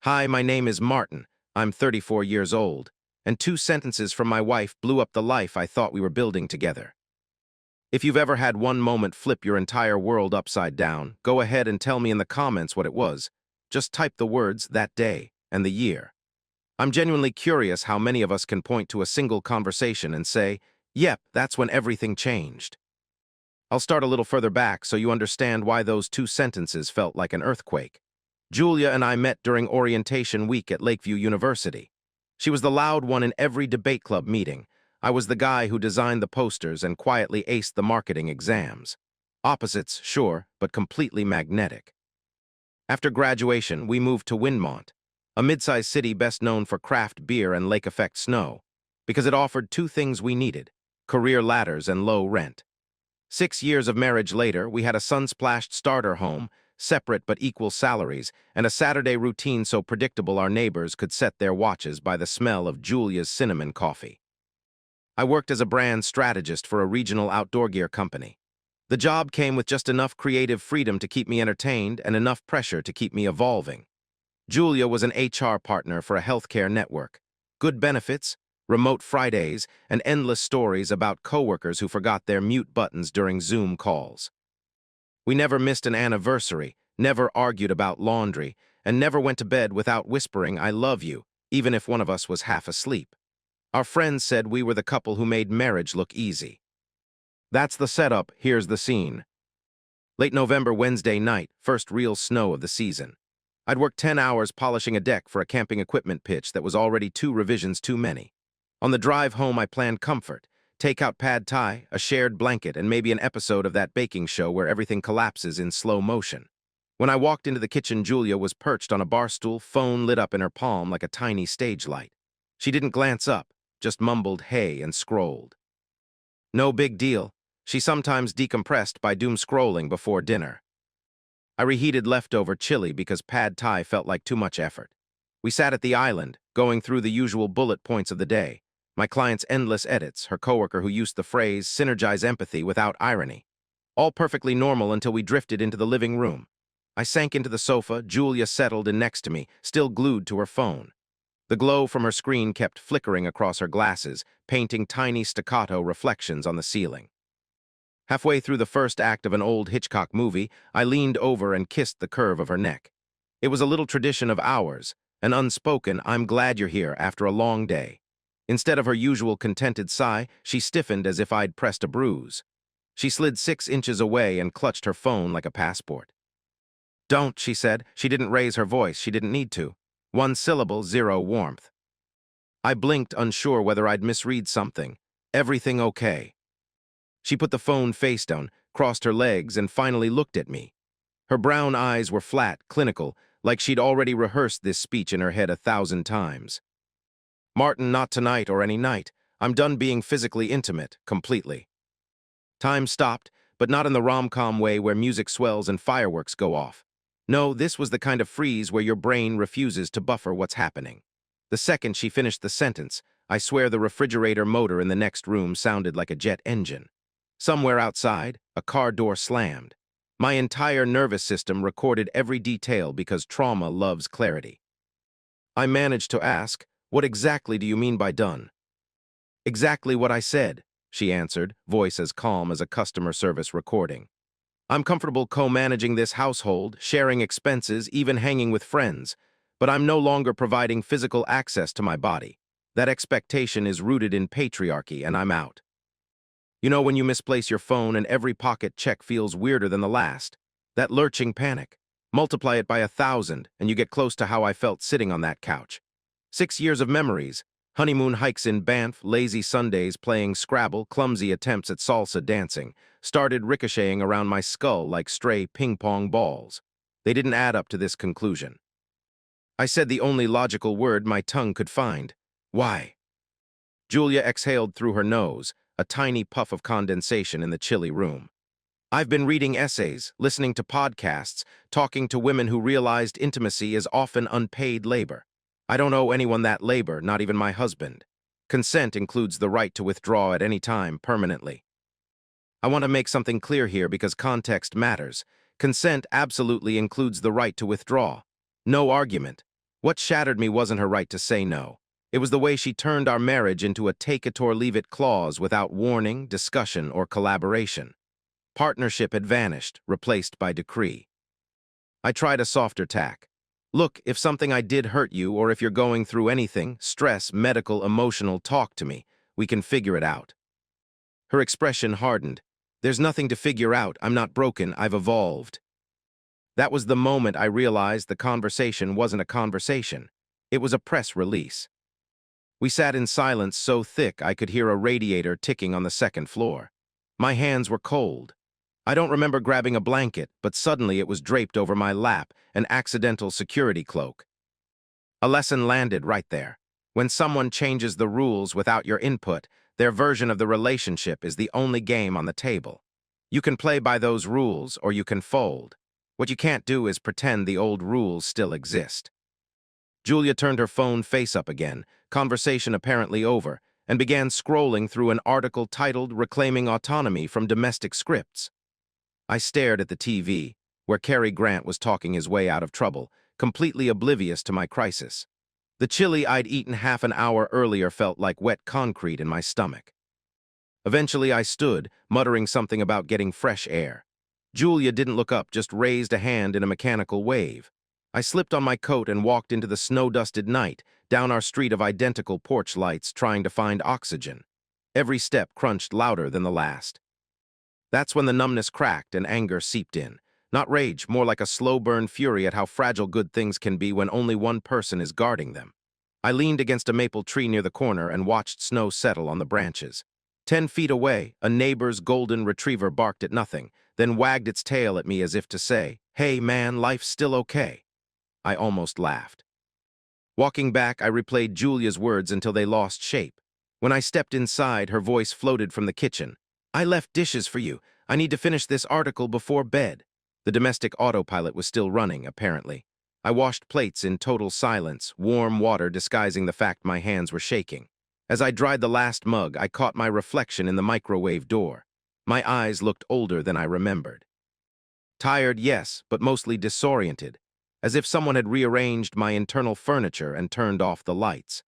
Hi, my name is Martin. I'm 34 years old. And two sentences from my wife blew up the life I thought we were building together. If you've ever had one moment flip your entire world upside down, go ahead and tell me in the comments what it was. Just type the words, that day, and the year. I'm genuinely curious how many of us can point to a single conversation and say, yep, that's when everything changed. I'll start a little further back so you understand why those two sentences felt like an earthquake. Julia and I met during orientation week at Lakeview University. She was the loud one in every debate club meeting. I was the guy who designed the posters and quietly aced the marketing exams. Opposites, sure, but completely magnetic. After graduation, we moved to Windmont, a mid-sized city best known for craft beer and lake effect snow, because it offered two things we needed: career ladders and low rent. 6 years of marriage later, we had a sun-splashed starter home, separate but equal salaries, and a Saturday routine so predictable our neighbors could set their watches by the smell of Julia's cinnamon coffee. I worked as a brand strategist for a regional outdoor gear company. The job came with just enough creative freedom to keep me entertained and enough pressure to keep me evolving. Julia was an HR partner for a healthcare network. Good benefits, remote Fridays, and endless stories about coworkers who forgot their mute buttons during Zoom calls. We never missed an anniversary, never argued about laundry, and never went to bed without whispering, "I love you," even if one of us was half asleep. Our friends said we were the couple who made marriage look easy. That's the setup, here's the scene. Late November Wednesday night, first real snow of the season. I'd worked 10 hours polishing a deck for a camping equipment pitch that was already 2 revisions too many. On the drive home, I planned comfort. Take out pad thai, a shared blanket, and maybe an episode of that baking show where everything collapses in slow motion. When I walked into the kitchen, Julia was perched on a bar stool, phone lit up in her palm like a tiny stage light. She didn't glance up, just mumbled hey and scrolled. No big deal. She sometimes decompressed by doom scrolling before dinner. I reheated leftover chili because pad thai felt like too much effort. We sat at the island, going through the usual bullet points of the day. My client's endless edits, her coworker who used the phrase synergize empathy without irony. All perfectly normal until we drifted into the living room. I sank into the sofa, Julia settled in next to me, still glued to her phone. The glow from her screen kept flickering across her glasses, painting tiny staccato reflections on the ceiling. Halfway through the first act of an old Hitchcock movie, I leaned over and kissed the curve of her neck. It was a little tradition of ours, an unspoken "I'm glad you're here" after a long day. Instead of her usual contented sigh, she stiffened as if I'd pressed a bruise. She slid 6 inches away and clutched her phone like a passport. "Don't," she said. She didn't raise her voice. She didn't need to. 1 syllable, 0 warmth. I blinked, unsure whether I'd misread something. "Everything okay?" She put the phone face down, crossed her legs, and finally looked at me. Her brown eyes were flat, clinical, like she'd already rehearsed this speech in her head 1,000 times. "Martin, not tonight or any night. I'm done being physically intimate, completely." Time stopped, but not in the rom-com way where music swells and fireworks go off. No, this was the kind of freeze where your brain refuses to buffer what's happening. The second she finished the sentence, I swear the refrigerator motor in the next room sounded like a jet engine. Somewhere outside, a car door slammed. My entire nervous system recorded every detail because trauma loves clarity. I managed to ask, "What exactly do you mean by done?" "Exactly what I said," she answered, voice as calm as a customer service recording. "I'm comfortable co-managing this household, sharing expenses, even hanging with friends, but I'm no longer providing physical access to my body. That expectation is rooted in patriarchy, and I'm out." You know when you misplace your phone and every pocket check feels weirder than the last? That lurching panic. Multiply it by 1,000, and you get close to how I felt sitting on that couch. 6 years of memories, honeymoon hikes in Banff, lazy Sundays playing Scrabble, clumsy attempts at salsa dancing, started ricocheting around my skull like stray ping-pong balls. They didn't add up to this conclusion. I said the only logical word my tongue could find. "Why?" Julia exhaled through her nose, a tiny puff of condensation in the chilly room. "I've been reading essays, listening to podcasts, talking to women who realized intimacy is often unpaid labor. I don't owe anyone that labor, not even my husband. Consent includes the right to withdraw at any time, permanently." I want to make something clear here because context matters. Consent absolutely includes the right to withdraw. No argument. What shattered me wasn't her right to say no. It was the way she turned our marriage into a take-it-or-leave-it clause without warning, discussion, or collaboration. Partnership had vanished, replaced by decree. I tried a softer tack. Look, if something I did hurt you, or if you're going through anything, stress, medical, emotional, talk to me. We can figure it out. Her expression hardened. There's nothing to figure out. I'm not broken. I've evolved. That was the moment I realized the conversation wasn't a conversation. It was a press release. We sat in silence so thick I could hear a radiator ticking on the second floor. My hands were cold. I don't remember grabbing a blanket, but suddenly it was draped over my lap, an accidental security cloak. A lesson landed right there. When someone changes the rules without your input, their version of the relationship is the only game on the table. You can play by those rules or you can fold. What you can't do is pretend the old rules still exist. Julia turned her phone face up again, conversation apparently over, and began scrolling through an article titled Reclaiming Autonomy from Domestic Scripts. I stared at the TV, where Cary Grant was talking his way out of trouble, completely oblivious to my crisis. The chili I'd eaten half an hour earlier felt like wet concrete in my stomach. Eventually I stood, muttering something about getting fresh air. Julia didn't look up, just raised a hand in a mechanical wave. I slipped on my coat and walked into the snow-dusted night, down our street of identical porch lights, trying to find oxygen. Every step crunched louder than the last. That's when the numbness cracked and anger seeped in. Not rage, more like a slow-burn fury at how fragile good things can be when only one person is guarding them. I leaned against a maple tree near the corner and watched snow settle on the branches. 10 feet away, a neighbor's golden retriever barked at nothing, then wagged its tail at me as if to say, "Hey man, life's still okay." I almost laughed. Walking back, I replayed Julia's words until they lost shape. When I stepped inside, her voice floated from the kitchen. "I left dishes for you. I need to finish this article before bed." The domestic autopilot was still running, apparently. I washed plates in total silence, warm water disguising the fact my hands were shaking. As I dried the last mug, I caught my reflection in the microwave door. My eyes looked older than I remembered. Tired, yes, but mostly disoriented, as if someone had rearranged my internal furniture and turned off the lights.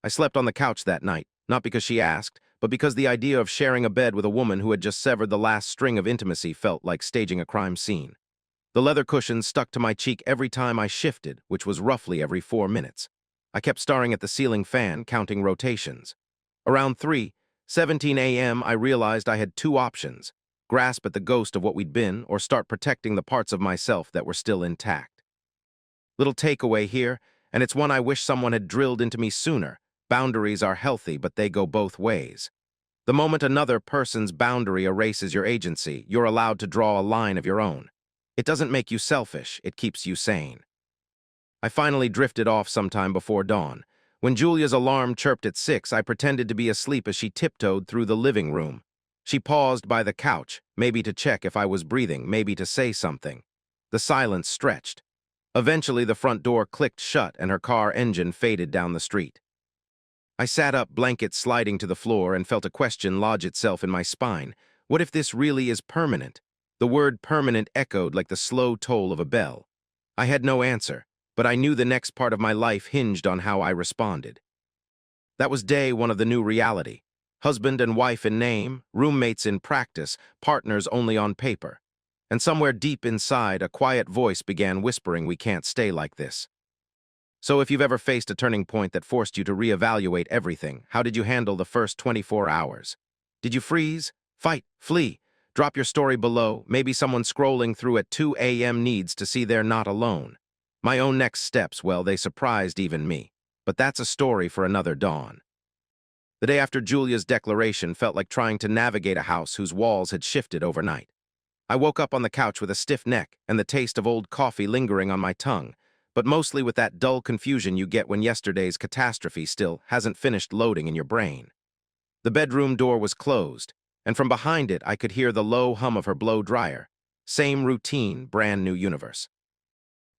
I slept on the couch that night, not because she asked, but because the idea of sharing a bed with a woman who had just severed the last string of intimacy felt like staging a crime scene. The leather cushions stuck to my cheek every time I shifted, which was roughly every 4 minutes. I kept staring at the ceiling fan, counting rotations. Around 3:17 a.m., I realized I had two options: grasp at the ghost of what we'd been, or start protecting the parts of myself that were still intact. Little takeaway here, and it's one I wish someone had drilled into me sooner. Boundaries are healthy, but they go both ways. The moment another person's boundary erases your agency, you're allowed to draw a line of your own. It doesn't make you selfish, it keeps you sane. I finally drifted off sometime before dawn. When Julia's alarm chirped at 6, I pretended to be asleep as she tiptoed through the living room. She paused by the couch, maybe to check if I was breathing, maybe to say something. The silence stretched. Eventually, the front door clicked shut and her car engine faded down the street. I sat up, blanket sliding to the floor, and felt a question lodge itself in my spine. What if this really is permanent? The word permanent echoed like the slow toll of a bell. I had no answer, but I knew the next part of my life hinged on how I responded. That was day one of the new reality. Husband and wife in name, roommates in practice, partners only on paper. And somewhere deep inside, a quiet voice began whispering, "We can't stay like this." So if you've ever faced a turning point that forced you to reevaluate everything, how did you handle the first 24 hours? Did you freeze, fight, flee? Drop your story below. Maybe someone scrolling through at 2 a.m. needs to see they're not alone. My own next steps, well, they surprised even me. But that's a story for another dawn. The day after Julia's declaration felt like trying to navigate a house whose walls had shifted overnight. I woke up on the couch with a stiff neck and the taste of old coffee lingering on my tongue, but mostly with that dull confusion you get when yesterday's catastrophe still hasn't finished loading in your brain. The bedroom door was closed, and from behind it I could hear the low hum of her blow dryer. Same routine, brand new universe.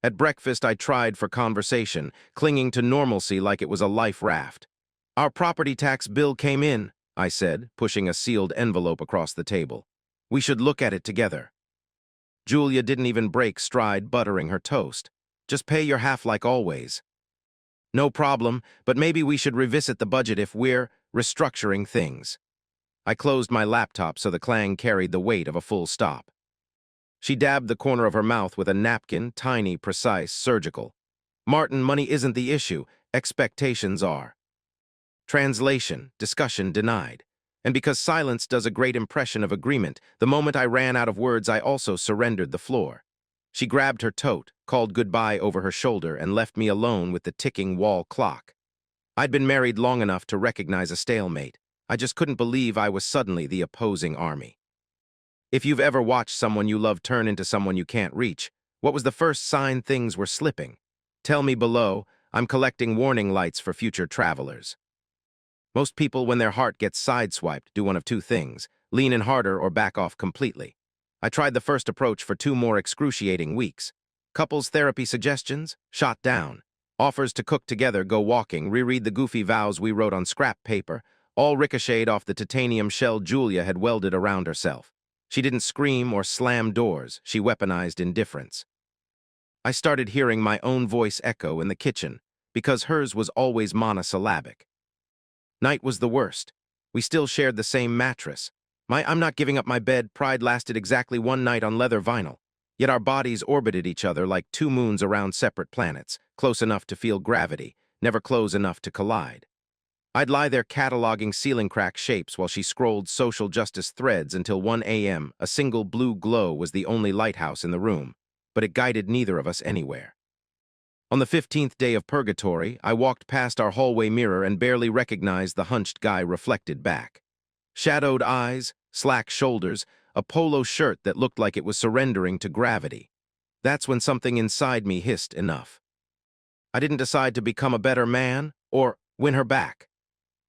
At breakfast, I tried for conversation, clinging to normalcy like it was a life raft. "Our property tax bill came in," I said, pushing a sealed envelope across the table. "We should look at it together." Julia didn't even break stride buttering her toast. Just pay your half like always. No problem, but maybe we should revisit the budget if we're restructuring things. I closed my laptop so the clang carried the weight of a full stop. She dabbed the corner of her mouth with a napkin, tiny, precise, surgical. Martin, money isn't the issue. Expectations are. Translation, discussion denied. And because silence does a great impression of agreement, the moment I ran out of words, I also surrendered the floor. She grabbed her tote, called goodbye over her shoulder, and left me alone with the ticking wall clock. I'd been married long enough to recognize a stalemate. I just couldn't believe I was suddenly the opposing army. If you've ever watched someone you love turn into someone you can't reach, what was the first sign things were slipping? Tell me below. I'm collecting warning lights for future travelers. Most people, when their heart gets sideswiped, do one of two things: lean in harder or back off completely. I tried the first approach for 2 more excruciating weeks. Couples therapy suggestions? Shot down. Offers to cook together, go walking, reread the goofy vows we wrote on scrap paper, all ricocheted off the titanium shell Julia had welded around herself. She didn't scream or slam doors. She weaponized indifference. I started hearing my own voice echo in the kitchen, because hers was always monosyllabic. Night was the worst. We still shared the same mattress. My "I'm not giving up my bed" pride lasted exactly 1 night on leather vinyl, yet our bodies orbited each other like 2 moons around separate planets, close enough to feel gravity, never close enough to collide. I'd lie there cataloging ceiling crack shapes while she scrolled social justice threads until 1 a.m. A single blue glow was the only lighthouse in the room, but it guided neither of us anywhere. On the 15th day of purgatory, I walked past our hallway mirror and barely recognized the hunched guy reflected back. Shadowed eyes, slack shoulders, a polo shirt that looked like it was surrendering to gravity. That's when something inside me hissed enough. I didn't decide to become a better man or win her back.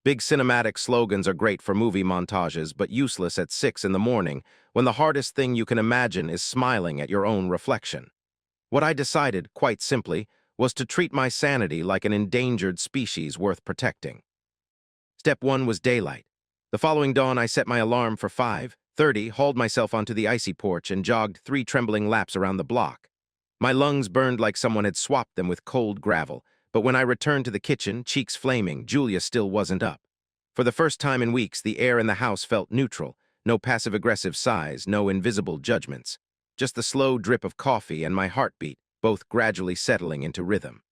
Big cinematic slogans are great for movie montages, but useless at 6 in the morning when the hardest thing you can imagine is smiling at your own reflection. What I decided, quite simply, was to treat my sanity like an endangered species worth protecting. Step 1 was daylight. The following dawn, I set my alarm for 5:30, hauled myself onto the icy porch, and jogged 3 trembling laps around the block. My lungs burned like someone had swapped them with cold gravel, but when I returned to the kitchen, cheeks flaming, Julia still wasn't up. For the first time in weeks, the air in the house felt neutral, no passive-aggressive sighs, no invisible judgments. Just the slow drip of coffee and my heartbeat, both gradually settling into rhythm.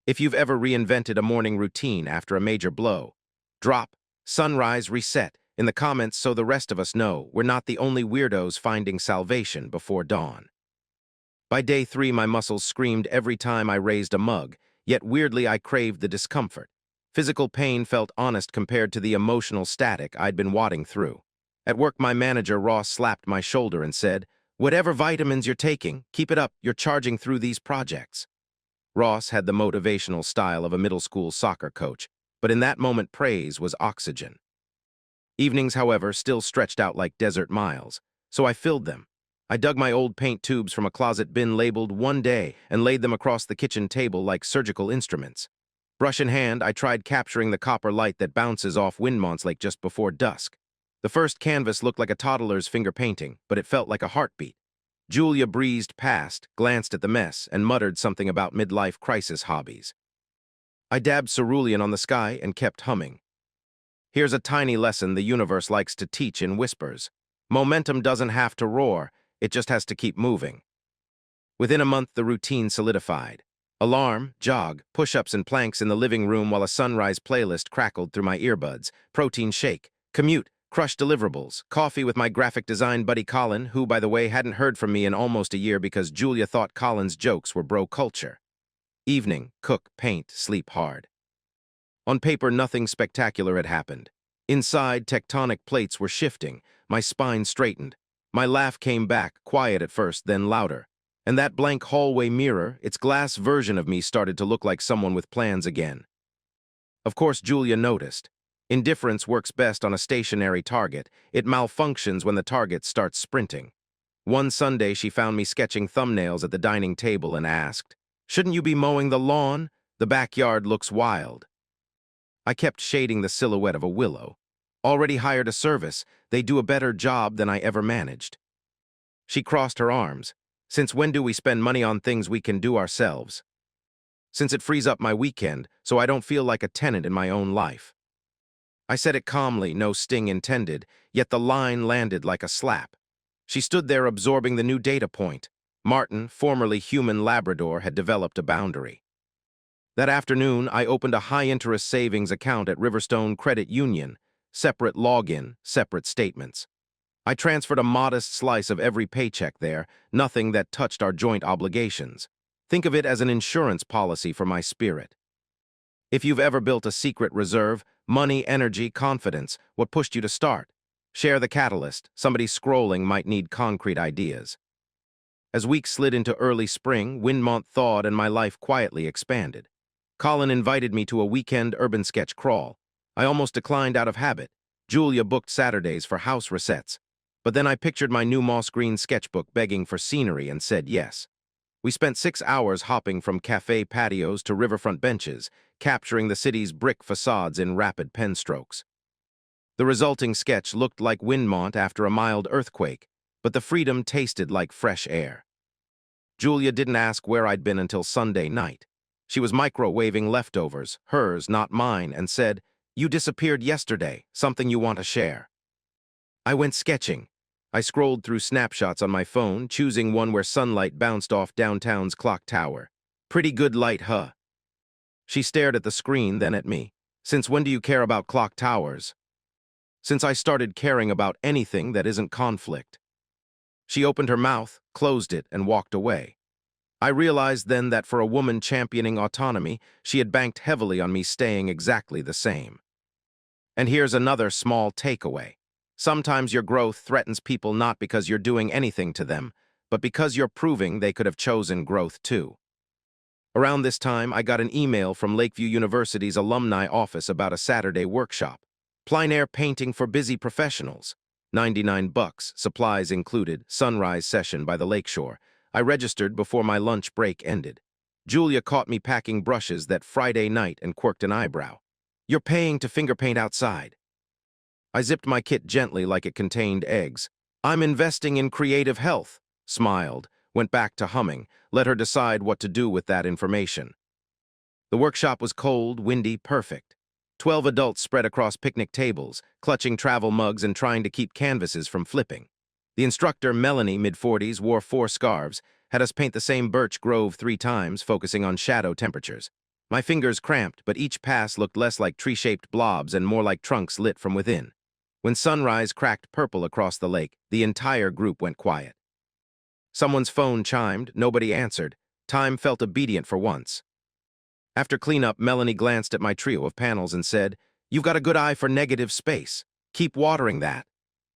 If you've ever reinvented a morning routine after a major blow, drop, sunrise, reset in the comments so the rest of us know we're not the only weirdos finding salvation before dawn. By day 3, my muscles screamed every time I raised a mug, yet weirdly I craved the discomfort. Physical pain felt honest compared to the emotional static I'd been wading through. At work, my manager, Ross, slapped my shoulder and said, "Whatever vitamins you're taking, keep it up, you're charging through these projects." Ross had the motivational style of a middle school soccer coach, but in that moment praise was oxygen. Evenings, however, still stretched out like desert miles, so I filled them. I dug my old paint tubes from a closet bin labeled "1 day" and laid them across the kitchen table like surgical instruments. Brush in hand, I tried capturing the copper light that bounces off Windmonts Lake just before dusk. The first canvas looked like a toddler's finger painting, but it felt like a heartbeat. Julia breezed past, glanced at the mess, and muttered something about midlife crisis hobbies. I dabbed cerulean on the sky and kept humming. Here's a tiny lesson the universe likes to teach in whispers. Momentum doesn't have to roar, it just has to keep moving. Within a month, the routine solidified. Alarm, jog, push-ups and planks in the living room while a sunrise playlist crackled through my earbuds, protein shake, commute, crush deliverables, coffee with my graphic design buddy Colin, who, by the way, hadn't heard from me in almost a year because Julia thought Colin's jokes were bro culture. Evening, cook, paint, sleep hard. On paper, nothing spectacular had happened. Inside, tectonic plates were shifting, my spine straightened. My laugh came back, quiet at first, then louder. And that blank hallway mirror, its glass version of me, started to look like someone with plans again. Of course, Julia noticed. Indifference works best on a stationary target. It malfunctions when the target starts sprinting. One Sunday, she found me sketching thumbnails at the dining table and asked, "Shouldn't you be mowing the lawn? The backyard looks wild." I kept shading the silhouette of a willow. Already hired a service. They do a better job than I ever managed. She crossed her arms. Since when do we spend money on things we can do ourselves? Since it frees up my weekend so I don't feel like a tenant in my own life. I said it calmly, no sting intended, yet the line landed like a slap. She stood there absorbing the new data point. Martin, formerly human Labrador, had developed a boundary. That afternoon, I opened a high-interest savings account at Riverstone Credit Union. Separate login, separate statements. I transferred a modest slice of every paycheck there, nothing that touched our joint obligations. Think of it as an insurance policy for my spirit. If you've ever built a secret reserve, money, energy, confidence, what pushed you to start? Share the catalyst. Somebody scrolling might need concrete ideas. As weeks slid into early spring, Windmont thawed and my life quietly expanded. Colin invited me to a weekend urban sketch crawl. I almost declined out of habit. Julia booked Saturdays for house resets. But then I pictured my new moss green sketchbook begging for scenery and said yes. We spent 6 hours hopping from cafe patios to riverfront benches, capturing the city's brick facades in rapid pen strokes. The resulting sketch looked like Windmont after a mild earthquake, but the freedom tasted like fresh air. Julia didn't ask where I'd been until Sunday night. She was microwaving leftovers, hers, not mine, and said, "You disappeared yesterday, something you want to share." I went sketching. I scrolled through snapshots on my phone, choosing one where sunlight bounced off downtown's clock tower. Pretty good light, huh? She stared at the screen, then at me. Since when do you care about clock towers? Since I started caring about anything that isn't conflict. She opened her mouth, closed it, and walked away. I realized then that for a woman championing autonomy, she had banked heavily on me staying exactly the same. And here's another small takeaway. Sometimes your growth threatens people not because you're doing anything to them, but because you're proving they could have chosen growth too. Around this time, I got an email from Lakeview University's alumni office about a Saturday workshop. Plein air painting for busy professionals. $99, supplies included, sunrise session by the lakeshore. I registered before my lunch break ended. Julia caught me packing brushes that Friday night and quirked an eyebrow. "You're paying to finger paint outside." I zipped my kit gently like it contained eggs. "I'm investing in creative health," smiled, went back to humming, let her decide what to do with that information. The workshop was cold, windy, perfect. 12 adults spread across picnic tables, clutching travel mugs and trying to keep canvases from flipping. The instructor, Melanie, mid-40s, wore 4 scarves, had us paint the same birch grove 3 times, focusing on shadow temperatures. My fingers cramped, but each pass looked less like tree-shaped blobs and more like trunks lit from within. When sunrise cracked purple across the lake, the entire group went quiet. Someone's phone chimed, nobody answered. Time felt obedient for once. After cleanup, Melanie glanced at my trio of panels and said, "You've got a good eye for negative space. Keep watering that."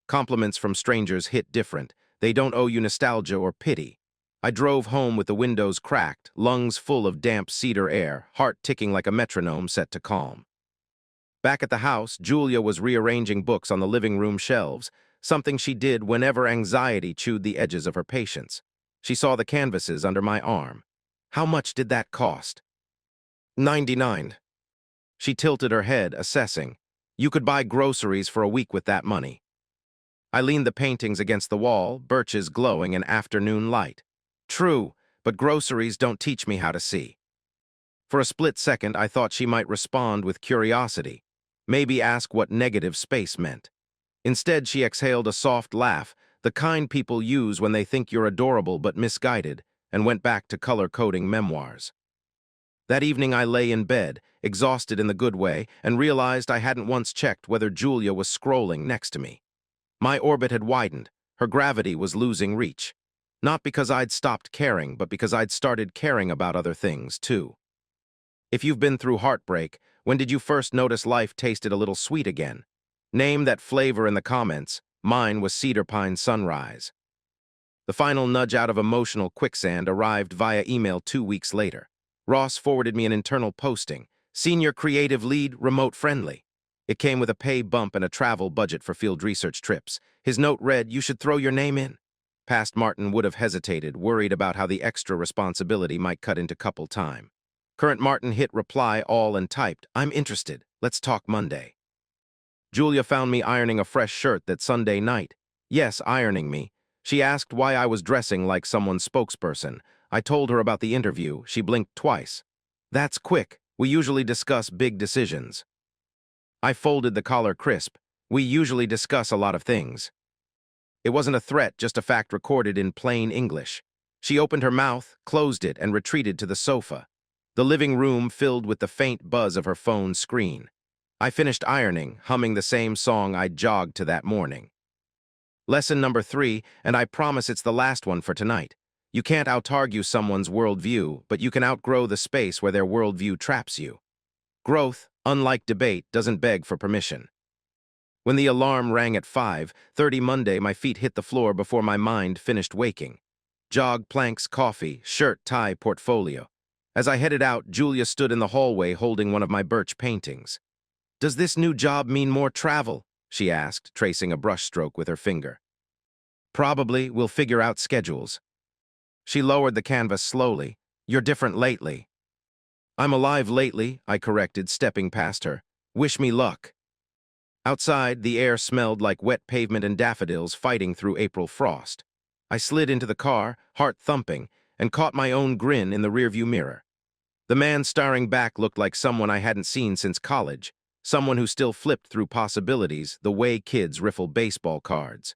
Compliments from strangers hit different. They don't owe you nostalgia or pity. I drove home with the windows cracked, lungs full of damp cedar air, heart ticking like a metronome set to calm. Back at the house, Julia was rearranging books on the living room shelves, something she did whenever anxiety chewed the edges of her patience. She saw the canvases under my arm. "How much did that cost?" $99. She tilted her head, assessing. "You could buy groceries for a week with that money." I leaned the paintings against the wall, birches glowing in afternoon light. "True, but groceries don't teach me how to see." For a split second, I thought she might respond with curiosity. Maybe ask what negative space meant. Instead, she exhaled a soft laugh, the kind people use when they think you're adorable but misguided, and went back to color-coding memoirs. That evening I lay in bed, exhausted in the good way, and realized I hadn't once checked whether Julia was scrolling next to me. My orbit had widened, her gravity was losing reach. Not because I'd stopped caring, but because I'd started caring about other things, too. If you've been through heartbreak, when did you first notice life tasted a little sweet again? Name that flavor in the comments. Mine was Cedar Pine Sunrise. The final nudge out of emotional quicksand arrived via email 2 weeks later. Ross forwarded me an internal posting. "Senior creative lead, remote friendly." It came with a pay bump and a travel budget for field research trips. His note read, "You should throw your name in." Past Martin would have hesitated, worried about how the extra responsibility might cut into couple time. Current Martin hit reply all and typed, "I'm interested. Let's talk Monday." Julia found me ironing a fresh shirt that Sunday night. Yes, ironing me. She asked why I was dressing like someone's spokesperson. I told her about the interview. She blinked twice. That's quick. We usually discuss big decisions. I folded the collar crisp. We usually discuss a lot of things. It wasn't a threat, just a fact recorded in plain English. She opened her mouth, closed it, and retreated to the sofa. The living room filled with the faint buzz of her phone's screen. I finished ironing, humming the same song I'd jogged to that morning. Lesson number 3, and I promise it's the last one for tonight. You can't out-argue someone's worldview, but you can outgrow the space where their worldview traps you. Growth, unlike debate, doesn't beg for permission. When the alarm rang at 5:30 Monday, my feet hit the floor before my mind finished waking. Jog, planks, coffee, shirt, tie, portfolio. As I headed out, Julia stood in the hallway holding one of my birch paintings. "Does this new job mean more travel?" she asked, tracing a brushstroke with her finger. "Probably. We'll figure out schedules." She lowered the canvas slowly. "You're different lately." "I'm alive lately," I corrected, stepping past her. "Wish me luck." Outside, the air smelled like wet pavement and daffodils fighting through April frost. I slid into the car, heart thumping, and caught my own grin in the rearview mirror. The man staring back looked like someone I hadn't seen since college, someone who still flipped through possibilities the way kids riffle baseball cards.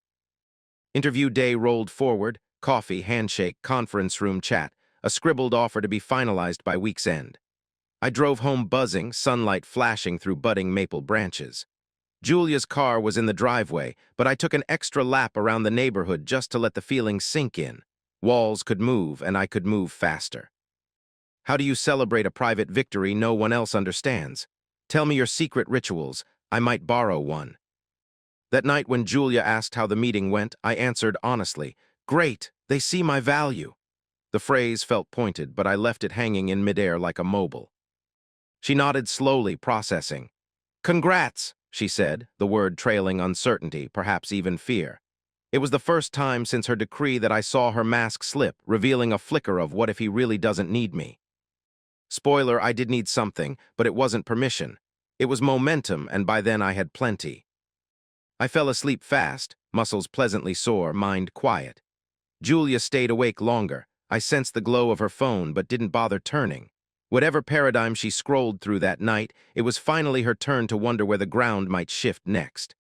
Interview day rolled forward, coffee, handshake, conference room chat, a scribbled offer to be finalized by week's end. I drove home buzzing, sunlight flashing through budding maple branches. Julia's car was in the driveway, but I took an extra lap around the neighborhood just to let the feeling sink in. Walls could move, and I could move faster. How do you celebrate a private victory no one else understands? Tell me your secret rituals. I might borrow one. That night when Julia asked how the meeting went, I answered honestly, "Great, they see my value." The phrase felt pointed, but I left it hanging in midair like a mobile. She nodded slowly, processing. "Congrats," she said, the word trailing uncertainty, perhaps even fear. It was the first time since her decree that I saw her mask slip, revealing a flicker of what if he really doesn't need me. Spoiler, I did need something, but it wasn't permission. It was momentum, and by then I had plenty. I fell asleep fast, muscles pleasantly sore, mind quiet. Julia stayed awake longer. I sensed the glow of her phone, but didn't bother turning. Whatever paradigm she scrolled through that night, it was finally her turn to wonder where the ground might shift next.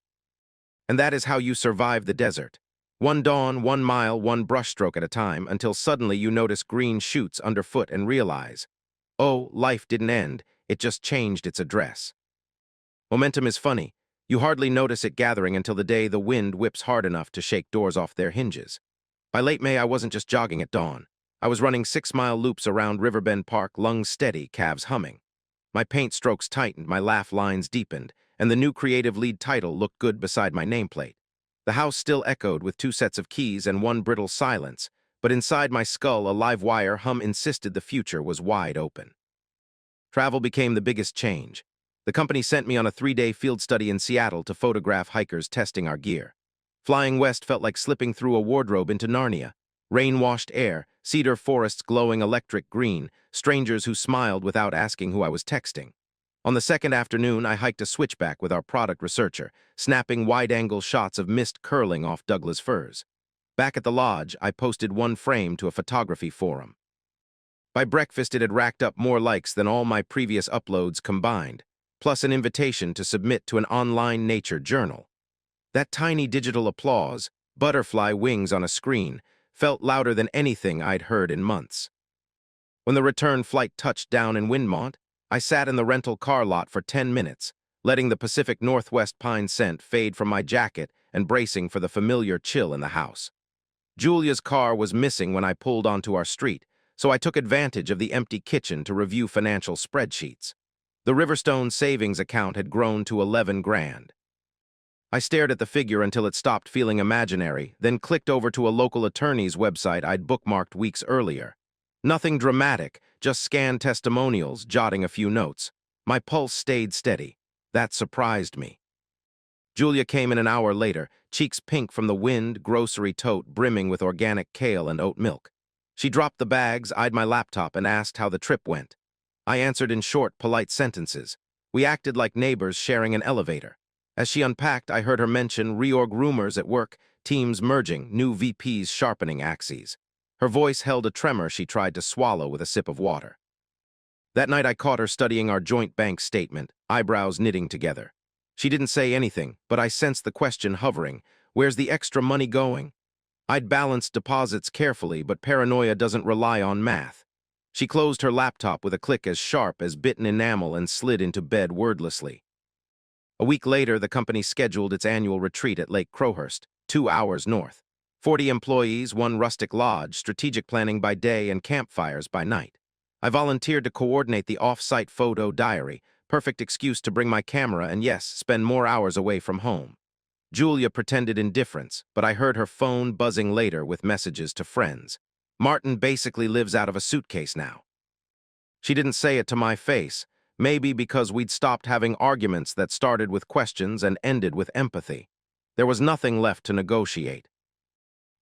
And that is how you survive the desert. One dawn, 1 mile, one brushstroke at a time, until suddenly you notice green shoots underfoot and realize, oh, life didn't end, it just changed its address. Momentum is funny. You hardly notice it gathering until the day the wind whips hard enough to shake doors off their hinges. By late May, I wasn't just jogging at dawn. I was running 6-mile loops around Riverbend Park, lungs steady, calves humming. My paint strokes tightened, my laugh lines deepened, and the new creative lead title looked good beside my nameplate. The house still echoed with 2 sets of keys and one brittle silence, but inside my skull a live wire hum insisted the future was wide open. Travel became the biggest change. The company sent me on a 3-day field study in Seattle to photograph hikers testing our gear. Flying west felt like slipping through a wardrobe into Narnia. Rain-washed air, cedar forests glowing electric green, strangers who smiled without asking who I was texting. On the second afternoon, I hiked a switchback with our product researcher, snapping wide-angle shots of mist curling off Douglas firs. Back at the lodge, I posted one frame to a photography forum. By breakfast, it had racked up more likes than all my previous uploads combined, plus an invitation to submit to an online nature journal. That tiny digital applause, butterfly wings on a screen, felt louder than anything I'd heard in months. When the return flight touched down in Windmont, I sat in the rental car lot for 10 minutes, letting the Pacific Northwest pine scent fade from my jacket and bracing for the familiar chill in the house. Julia's car was missing when I pulled onto our street, so I took advantage of the empty kitchen to review financial spreadsheets. The Riverstone savings account had grown to 11 grand. I stared at the figure until it stopped feeling imaginary, then clicked over to a local attorney's website I'd bookmarked weeks earlier. Nothing dramatic, just scanned testimonials, jotting a few notes. My pulse stayed steady. That surprised me. Julia came in an hour later, cheeks pink from the wind, grocery tote brimming with organic kale and oat milk. She dropped the bags, eyed my laptop, and asked how the trip went. I answered in short, polite sentences. We acted like neighbors sharing an elevator. As she unpacked, I heard her mention reorg rumors at work, teams merging, new VPs sharpening axes. Her voice held a tremor she tried to swallow with a sip of water. That night I caught her studying our joint bank statement, eyebrows knitting together. She didn't say anything, but I sensed the question hovering. Where's the extra money going? I'd balanced deposits carefully, but paranoia doesn't rely on math. She closed her laptop with a click as sharp as bitten enamel and slid into bed wordlessly. A week later, the company scheduled its annual retreat at Lake Crowhurst, 2 hours north. 40 employees, one rustic lodge, strategic planning by day and campfires by night. I volunteered to coordinate the off-site photo diary, perfect excuse to bring my camera and, yes, spend more hours away from home. Julia pretended indifference, but I heard her phone buzzing later with messages to friends. Martin basically lives out of a suitcase now. She didn't say it to my face, maybe because we'd stopped having arguments that started with questions and ended with empathy. There was nothing left to negotiate.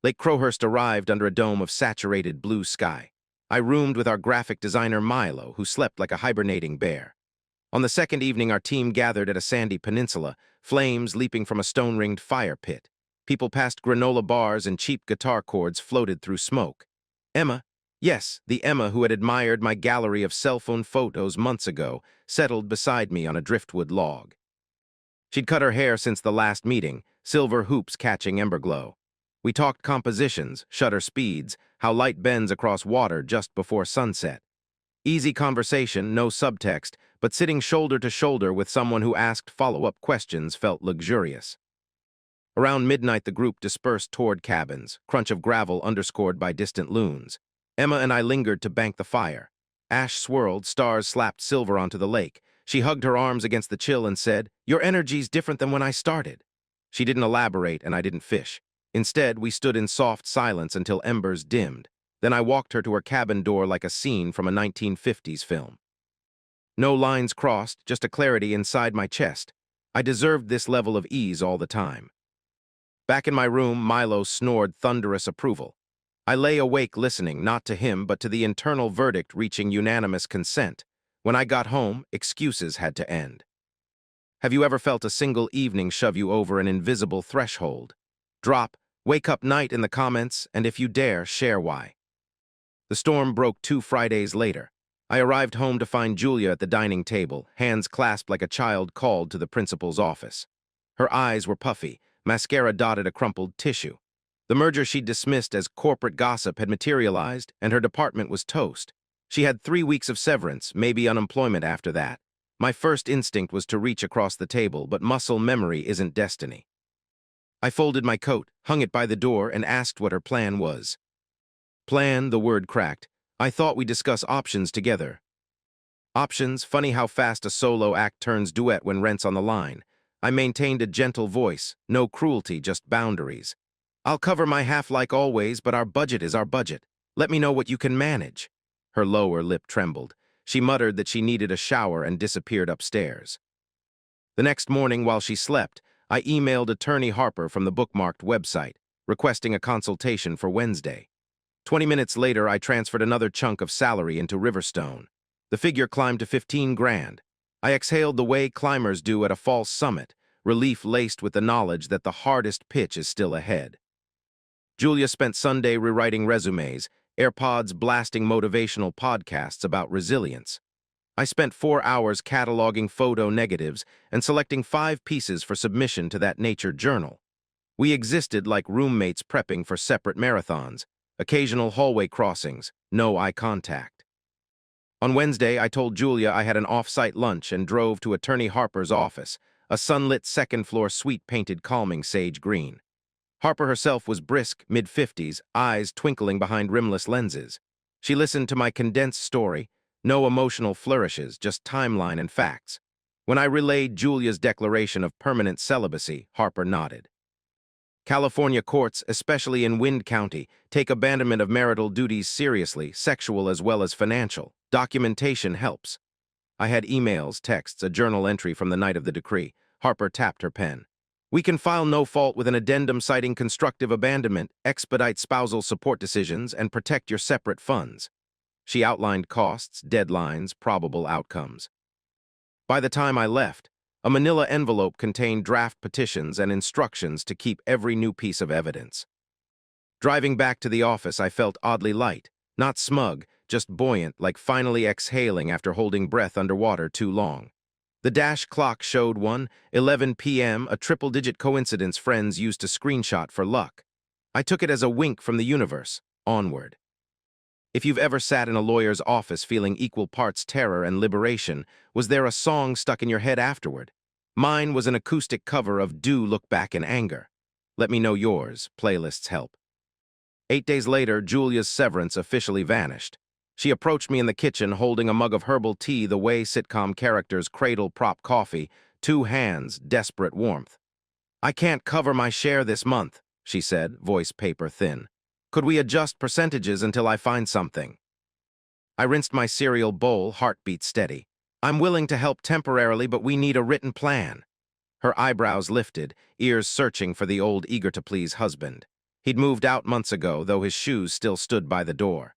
Lake Crowhurst arrived under a dome of saturated blue sky. I roomed with our graphic designer Milo, who slept like a hibernating bear. On the second evening, our team gathered at a sandy peninsula, flames leaping from a stone-ringed fire pit. People passed granola bars and cheap guitar chords floated through smoke. Emma, yes, the Emma who had admired my gallery of cell phone photos months ago, settled beside me on a driftwood log. She'd cut her hair since the last meeting, silver hoops catching emberglow. We talked compositions, shutter speeds, how light bends across water just before sunset. Easy conversation, no subtext, but sitting shoulder to shoulder with someone who asked follow-up questions felt luxurious. Around midnight, the group dispersed toward cabins, crunch of gravel underscored by distant loons. Emma and I lingered to bank the fire. Ash swirled, stars slapped silver onto the lake. She hugged her arms against the chill and said, "Your energy's different than when I started." She didn't elaborate, and I didn't fish. Instead, we stood in soft silence until embers dimmed. Then I walked her to her cabin door like a scene from a 1950s film. No lines crossed, just a clarity inside my chest. I deserved this level of ease all the time. Back in my room, Milo snored thunderous approval. I lay awake listening, not to him, but to the internal verdict reaching unanimous consent. When I got home, excuses had to end. Have you ever felt a single evening shove you over an invisible threshold? Drop, wake up night in the comments, and if you dare, share why. The storm broke 2 Fridays later. I arrived home to find Julia at the dining table, hands clasped like a child called to the principal's office. Her eyes were puffy, mascara dotted a crumpled tissue. The merger she'd dismissed as corporate gossip had materialized, and her department was toast. She had 3 weeks of severance, maybe unemployment after that. My first instinct was to reach across the table, but muscle memory isn't destiny. I folded my coat, hung it by the door, and asked what her plan was. Plan, the word cracked. I thought we'd discuss options together. Options, funny how fast a solo act turns duet when rent's on the line. I maintained a gentle voice, no cruelty, just boundaries. I'll cover my half like always, but our budget is our budget. Let me know what you can manage. Her lower lip trembled. She muttered that she needed a shower and disappeared upstairs. The next morning, while she slept, I emailed attorney Harper from the bookmarked website, requesting a consultation for Wednesday. 20 minutes later, I transferred another chunk of salary into Riverstone. The figure climbed to 15 grand. I exhaled the way climbers do at a false summit, relief laced with the knowledge that the hardest pitch is still ahead. Julia spent Sunday rewriting resumes, AirPods blasting motivational podcasts about resilience. I spent 4 hours cataloging photo negatives and selecting 5 pieces for submission to that nature journal. We existed like roommates prepping for separate marathons, occasional hallway crossings, no eye contact. On Wednesday, I told Julia I had an off-site lunch and drove to Attorney Harper's office, a sunlit second-floor suite painted calming sage green. Harper herself was brisk, mid-50s, eyes twinkling behind rimless lenses. She listened to my condensed story, no emotional flourishes, just timeline and facts. When I relayed Julia's declaration of permanent celibacy, Harper nodded. California courts, especially in Wind County, take abandonment of marital duties seriously, sexual as well as financial. Documentation helps. I had emails, texts, a journal entry from the night of the decree. Harper tapped her pen. We can file no fault with an addendum citing constructive abandonment, expedite spousal support decisions, and protect your separate funds. She outlined costs, deadlines, probable outcomes. By the time I left, A manila envelope contained draft petitions and instructions to keep every new piece of evidence. Driving back to the office, I felt oddly light, not smug, just buoyant, like finally exhaling after holding breath underwater too long. The dash clock showed 1:11 p.m., a triple-digit coincidence friends used to screenshot for luck. I took it as a wink from the universe. Onward. If you've ever sat in a lawyer's office feeling equal parts terror and liberation, was there a song stuck in your head afterward? Mine was an acoustic cover of Do Look Back in Anger. Let me know yours. Playlists help. 8 days later, Julia's severance officially vanished. She approached me in the kitchen holding a mug of herbal tea the way sitcom characters cradle prop coffee, two hands, desperate warmth. "I can't cover my share this month," she said, voice paper thin. "Could we adjust percentages until I find something?" I rinsed my cereal bowl, heartbeat steady. "I'm willing to help temporarily, but we need a written plan." Her eyebrows lifted, ears searching for the old eager-to-please husband. He'd moved out months ago, though his shoes still stood by the door.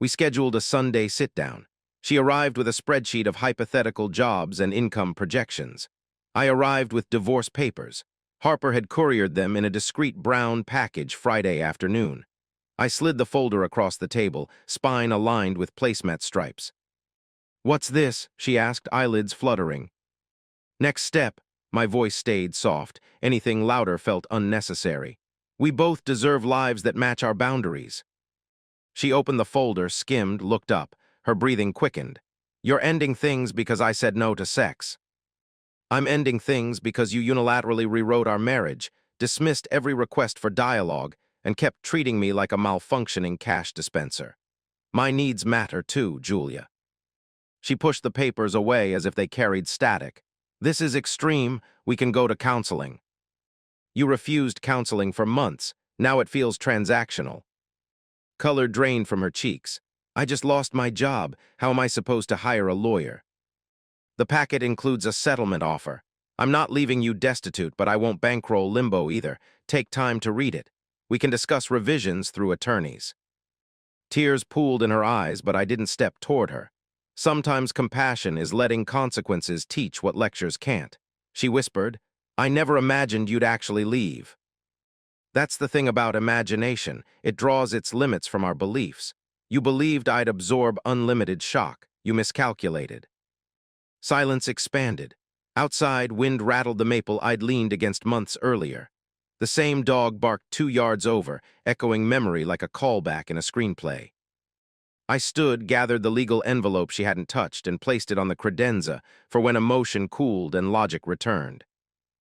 We scheduled a Sunday sit-down. She arrived with a spreadsheet of hypothetical jobs and income projections. I arrived with divorce papers. Harper had couriered them in a discreet brown package Friday afternoon. I slid the folder across the table, spine aligned with placemat stripes. "What's this?" she asked, eyelids fluttering. "Next step." My voice stayed soft. Anything louder felt unnecessary. "We both deserve lives that match our boundaries." She opened the folder, skimmed, looked up. Her breathing quickened. "You're ending things because I said no to sex." "I'm ending things because you unilaterally rewrote our marriage, dismissed every request for dialogue, and kept treating me like a malfunctioning cash dispenser. My needs matter too, Julia." She pushed the papers away as if they carried static. "This is extreme. We can go to counseling." "You refused counseling for months. Now it feels transactional." Color drained from her cheeks. "I just lost my job. How am I supposed to hire a lawyer?" "The packet includes a settlement offer. I'm not leaving you destitute, but I won't bankroll limbo either. Take time to read it. We can discuss revisions through attorneys." Tears pooled in her eyes, but I didn't step toward her. Sometimes compassion is letting consequences teach what lectures can't. She whispered, "I never imagined you'd actually leave." That's the thing about imagination. It draws its limits from our beliefs. You believed I'd absorb unlimited shock. You miscalculated. Silence expanded. Outside, wind rattled the maple I'd leaned against months earlier. The same dog barked 2 yards over, echoing memory like a callback in a screenplay. I stood, gathered the legal envelope she hadn't touched, and placed it on the credenza for when emotion cooled and logic returned.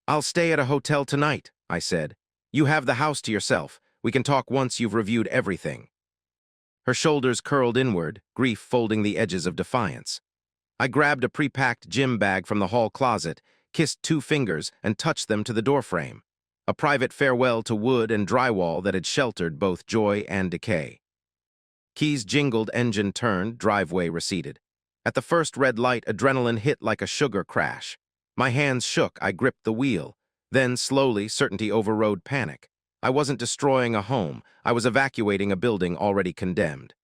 "I'll stay at a hotel tonight," I said. "You have the house to yourself. We can talk once you've reviewed everything." Her shoulders curled inward, grief folding the edges of defiance. I grabbed a pre-packed gym bag from the hall closet, kissed 2 fingers, and touched them to the doorframe. A private farewell to wood and drywall that had sheltered both joy and decay. Keys jingled, engine turned, driveway receded. At the first red light, adrenaline hit like a sugar crash. My hands shook, I gripped the wheel. Then, slowly, certainty overrode panic. I wasn't destroying a home. I was evacuating a building already condemned.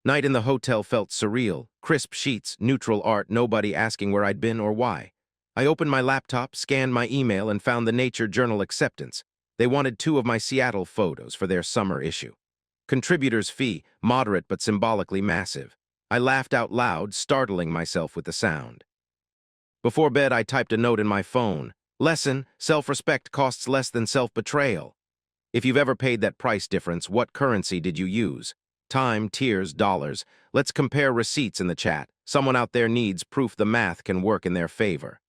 Night in the hotel felt surreal. Crisp sheets, neutral art, nobody asking where I'd been or why. I opened my laptop, scanned my email, and found the Nature Journal acceptance. They wanted 2 of my Seattle photos for their summer issue. Contributor's fee, moderate but symbolically massive. I laughed out loud, startling myself with the sound. Before bed, I typed a note in my phone. Lesson: self-respect costs less than self-betrayal. If you've ever paid that price difference, what currency did you use? Time, tears, dollars. Let's compare receipts in the chat. Someone out there needs proof the math can work in their favor.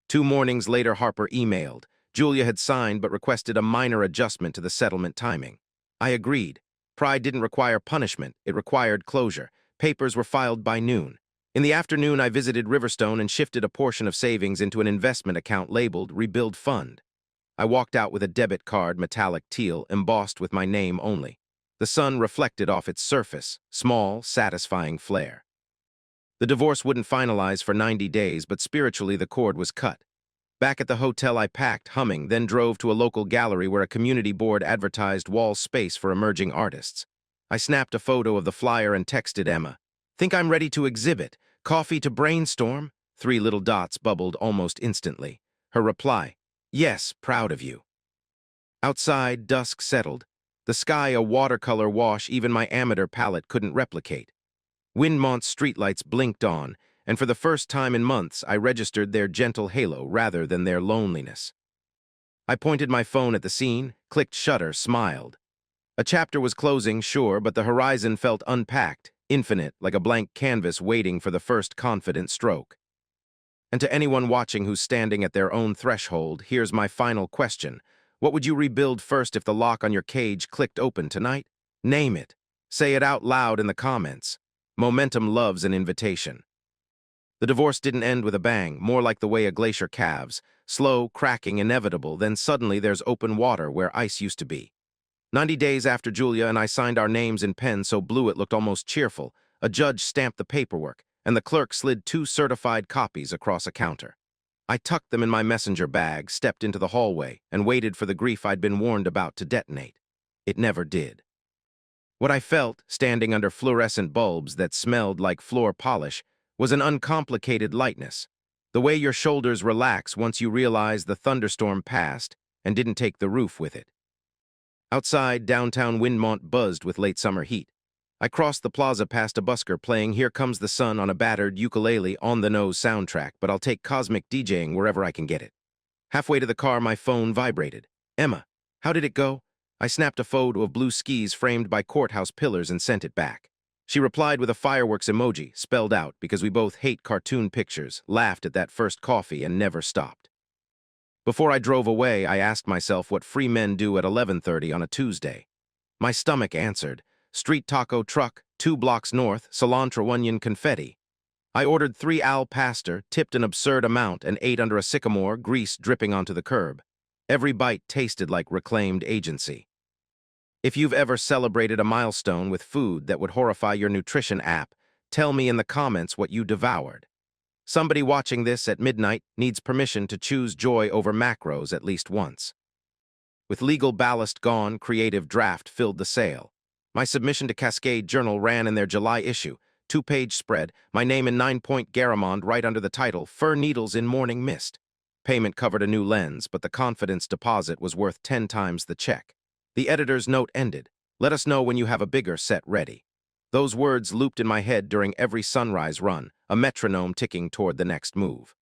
2 mornings later, Harper emailed. Julia had signed but requested a minor adjustment to the settlement timing. I agreed. Pride didn't require punishment. It required closure. Papers were filed by noon. In the afternoon, I visited Riverstone and shifted a portion of savings into an investment account labeled Rebuild Fund. I walked out with a debit card, metallic teal, embossed with my name only. The sun reflected off its surface, small, satisfying flare. The divorce wouldn't finalize for 90 days, but spiritually the cord was cut. Back at the hotel, I packed, humming, then drove to a local gallery where a community board advertised wall space for emerging artists. I snapped a photo of the flyer and texted Emma. "Think I'm ready to exhibit? Coffee to brainstorm?" 3 little dots bubbled almost instantly. Her reply, "Yes, proud of you." Outside, dusk settled. The sky a watercolor wash even my amateur palette couldn't replicate. Windmont's streetlights blinked on, and for the first time in months I registered their gentle halo rather than their loneliness. I pointed my phone at the scene, clicked shutter, smiled. A chapter was closing, sure, but the horizon felt unpacked, infinite, like a blank canvas waiting for the first confident stroke. And to anyone watching who's standing at their own threshold, here's my final question. What would you rebuild first if the lock on your cage clicked open tonight? Name it. Say it out loud in the comments. Momentum loves an invitation. The divorce didn't end with a bang, more like the way a glacier calves. Slow, cracking, inevitable, then suddenly there's open water where ice used to be. 90 days after Julia and I signed our names in pen so blue it looked almost cheerful, a judge stamped the paperwork, and the clerk slid 2 certified copies across a counter. I tucked them in my messenger bag, stepped into the hallway, and waited for the grief I'd been warned about to detonate. It never did. What I felt, standing under fluorescent bulbs that smelled like floor polish, was an uncomplicated lightness. The way your shoulders relax once you realize the thunderstorm passed and didn't take the roof with it. Outside, downtown Windmont buzzed with late summer heat. I crossed the plaza past a busker playing Here Comes the Sun on a battered ukulele on-the-nose soundtrack, but I'll take cosmic DJing wherever I can get it. Halfway to the car, my phone vibrated. "Emma, how did it go?" I snapped a photo of blue skis framed by courthouse pillars and sent it back. She replied with a fireworks emoji, spelled out because we both hate cartoon pictures, laughed at that first coffee, and never stopped. Before I drove away, I asked myself what free men do at 11:30 on a Tuesday. My stomach answered, street taco truck, 2 blocks north, cilantro onion confetti. I ordered 3 al pastor, tipped an absurd amount, and ate under a sycamore, grease dripping onto the curb. Every bite tasted like reclaimed agency. If you've ever celebrated a milestone with food that would horrify your nutrition app, tell me in the comments what you devoured. Somebody watching this at midnight needs permission to choose joy over macros at least once. With legal ballast gone, creative draft filled the sale. My submission to Cascade Journal ran in their July issue, 2-page spread, my name in 9-point Garamond right under the title, Fir Needles in Morning Mist. Payment covered a new lens, but the confidence deposit was worth 10 times the check. The editor's note ended. Let us know when you have a bigger set ready. Those words looped in my head during every sunrise run, a metronome ticking toward the next move.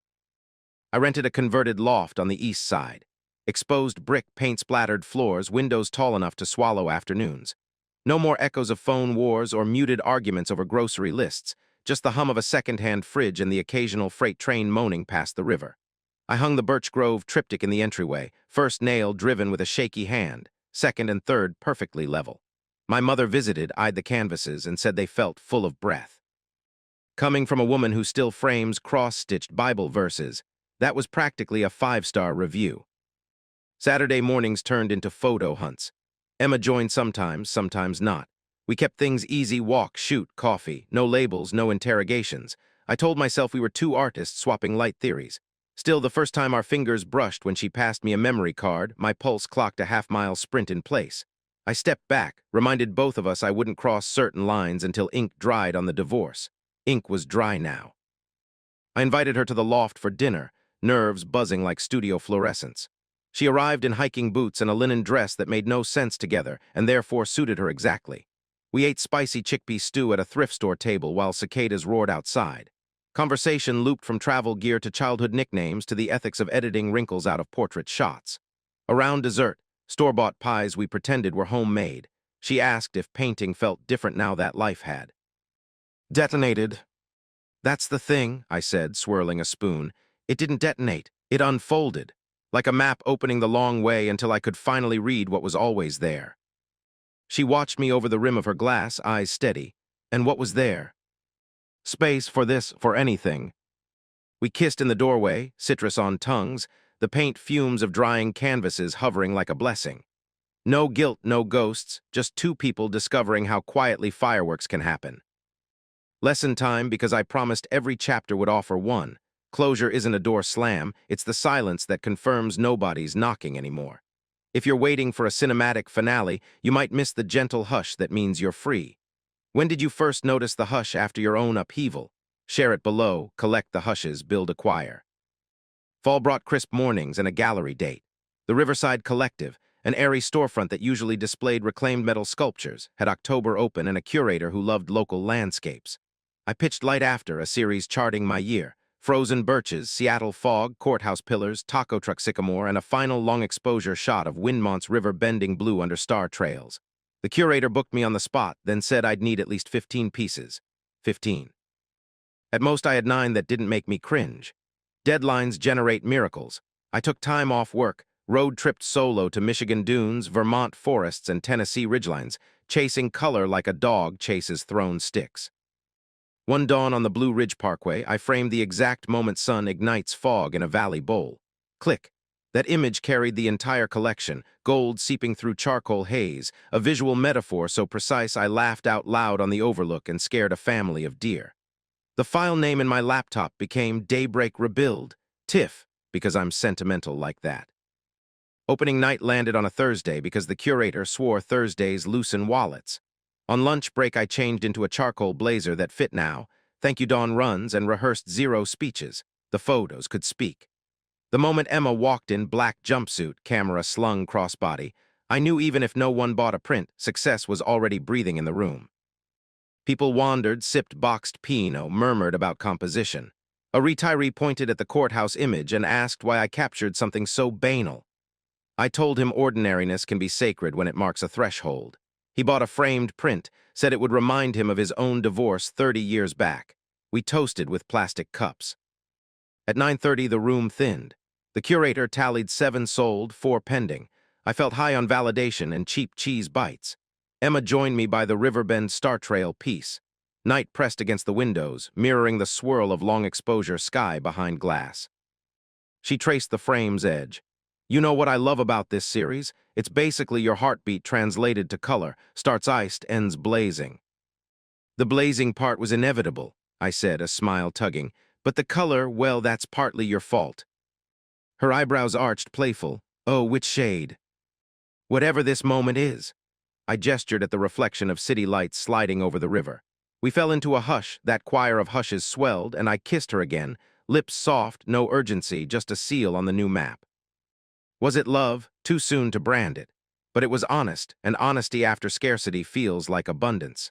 I rented a converted loft on the east side. Exposed brick, paint-splattered floors, windows tall enough to swallow afternoons. No more echoes of phone wars or muted arguments over grocery lists, just the hum of a second-hand fridge and the occasional freight train moaning past the river. I hung the Birch Grove triptych in the entryway, first nail driven with a shaky hand, second and third perfectly level. My mother visited, eyed the canvases, and said they felt full of breath. Coming from a woman who still frames cross-stitched Bible verses, that was practically a 5-star review. Saturday mornings turned into photo hunts. Emma joined sometimes, sometimes not. We kept things easy, walk, shoot, coffee, no labels, no interrogations. I told myself we were 2 artists swapping light theories. Still, the first time our fingers brushed when she passed me a memory card, my pulse clocked a half-mile sprint in place. I stepped back, reminded both of us I wouldn't cross certain lines until ink dried on the divorce. Ink was dry now. I invited her to the loft for dinner, nerves buzzing like studio fluorescents. She arrived in hiking boots and a linen dress that made no sense together and therefore suited her exactly. We ate spicy chickpea stew at a thrift store table while cicadas roared outside. Conversation looped from travel gear to childhood nicknames to the ethics of editing wrinkles out of portrait shots. Around dessert, store-bought pies we pretended were homemade. She asked if painting felt different now that life had. Detonated. That's the thing, I said, swirling a spoon. It didn't detonate. It unfolded, like a map opening the long way until I could finally read what was always there. She watched me over the rim of her glass, eyes steady. And what was there? Space for this, for anything. We kissed in the doorway, citrus on tongues, the paint fumes of drying canvases hovering like a blessing. No guilt, no ghosts, just 2 people discovering how quietly fireworks can happen. Lesson time because I promised every chapter would offer one. Closure isn't a door slam, it's the silence that confirms nobody's knocking anymore. If you're waiting for a cinematic finale, you might miss the gentle hush that means you're free. When did you first notice the hush after your own upheaval? Share it below, collect the hushes, build a choir. Fall brought crisp mornings and a gallery date. The Riverside Collective, an airy storefront that usually displayed reclaimed metal sculptures, had October open and a curator who loved local landscapes. I pitched Light After, a series charting my year. Frozen birches, Seattle fog, courthouse pillars, taco truck sycamore, and a final long-exposure shot of Windmont's river bending blue under star trails. The curator booked me on the spot, then said I'd need at least 15 pieces. 15. At most I had 9 that didn't make me cringe. Deadlines generate miracles. I took time off work, road-tripped solo to Michigan dunes, Vermont forests, and Tennessee ridgelines, chasing color like a dog chases thrown sticks. One dawn on the Blue Ridge Parkway, I framed the exact moment sun ignites fog in a valley bowl. Click. That image carried the entire collection, gold seeping through charcoal haze, a visual metaphor so precise I laughed out loud on the overlook and scared a family of deer. The file name in my laptop became Daybreak Rebuild, TIFF, because I'm sentimental like that. Opening night landed on a Thursday because the curator swore Thursdays loosen wallets. On lunch break, I changed into a charcoal blazer that fit now, thank you Dawn runs, and rehearsed 0 speeches. The photos could speak. The moment Emma walked in black jumpsuit, camera slung crossbody, I knew even if no one bought a print, success was already breathing in the room. People wandered, sipped boxed Pinot, murmured about composition. A retiree pointed at the courthouse image and asked why I captured something so banal. I told him ordinariness can be sacred when it marks a threshold. He bought a framed print, said it would remind him of his own divorce 30 years back. We toasted with plastic cups. At 9:30, the room thinned. The curator tallied 7 sold, 4 pending. I felt high on validation and cheap cheese bites. Emma joined me by the Riverbend Star Trail piece. Night pressed against the windows, mirroring the swirl of long-exposure sky behind glass. She traced the frame's edge. You know what I love about this series? It's basically your heartbeat translated to color, starts iced, ends blazing. The blazing part was inevitable, I said, a smile tugging, but the color, well, that's partly your fault. Her eyebrows arched, playful. Oh, which shade? Whatever this moment is. I gestured at the reflection of city lights sliding over the river. We fell into a hush, that choir of hushes swelled, and I kissed her again, lips soft, no urgency, just a seal on the new map. Was it love? Too soon to brand it. But it was honest, and honesty after scarcity feels like abundance.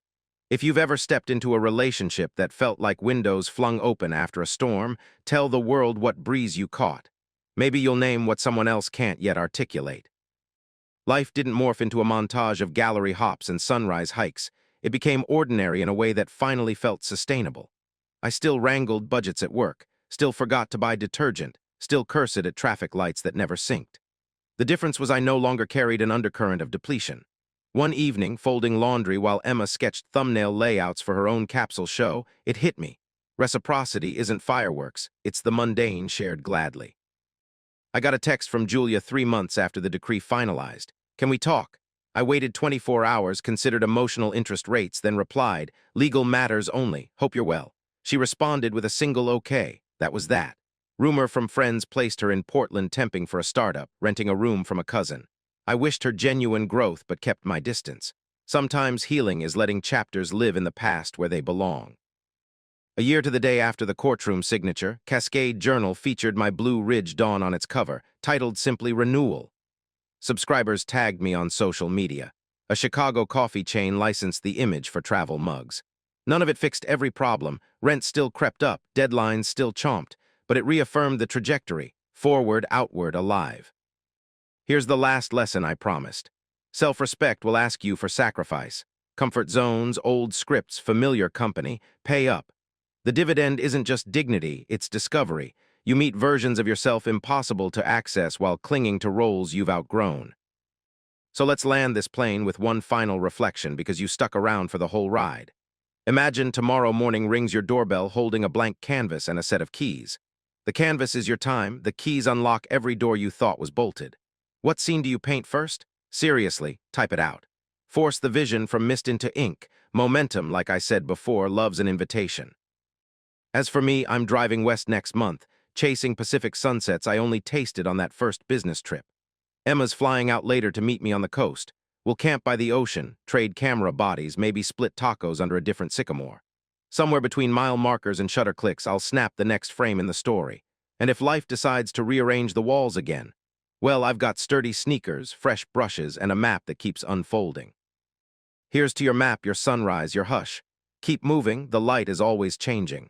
If you've ever stepped into a relationship that felt like windows flung open after a storm, tell the world what breeze you caught. Maybe you'll name what someone else can't yet articulate. Life didn't morph into a montage of gallery hops and sunrise hikes. It became ordinary in a way that finally felt sustainable. I still wrangled budgets at work, still forgot to buy detergent, still cursed at traffic lights that never synced. The difference was I no longer carried an undercurrent of depletion. One evening, folding laundry while Emma sketched thumbnail layouts for her own capsule show, it hit me. Reciprocity isn't fireworks, it's the mundane shared gladly. I got a text from Julia 3 months after the decree finalized. Can we talk? I waited 24 hours, considered emotional interest rates, then replied, legal matters only, hope you're well. She responded with a single okay, that was that. Rumor from friends placed her in Portland temping for a startup, renting a room from a cousin. I wished her genuine growth but kept my distance. Sometimes healing is letting chapters live in the past where they belong. A year to the day after the courtroom signature, Cascade Journal featured my Blue Ridge Dawn on its cover, titled simply Renewal. Subscribers tagged me on social media. A Chicago coffee chain licensed the image for travel mugs. None of it fixed every problem, rent still crept up, deadlines still chomped, but it reaffirmed the trajectory, forward, outward, alive. Here's the last lesson I promised. Self-respect will ask you for sacrifice. Comfort zones, old scripts, familiar company, pay up. The dividend isn't just dignity, it's discovery. You meet versions of yourself impossible to access while clinging to roles you've outgrown. So let's land this plane with one final reflection because you stuck around for the whole ride. Imagine tomorrow morning rings your doorbell holding a blank canvas and a set of keys. The canvas is your time, the keys unlock every door you thought was bolted. What scene do you paint first? Seriously, type it out. Force the vision from mist into ink. Momentum, like I said before, loves an invitation. As for me, I'm driving west next month, chasing Pacific sunsets I only tasted on that first business trip. Emma's flying out later to meet me on the coast. We'll camp by the ocean, trade camera bodies, maybe split tacos under a different sycamore. Somewhere between mile markers and shutter clicks, I'll snap the next frame in the story. And if life decides to rearrange the walls again, well, I've got sturdy sneakers, fresh brushes, and a map that keeps unfolding. Here's to your map, your sunrise, your hush. Keep moving, the light is always changing.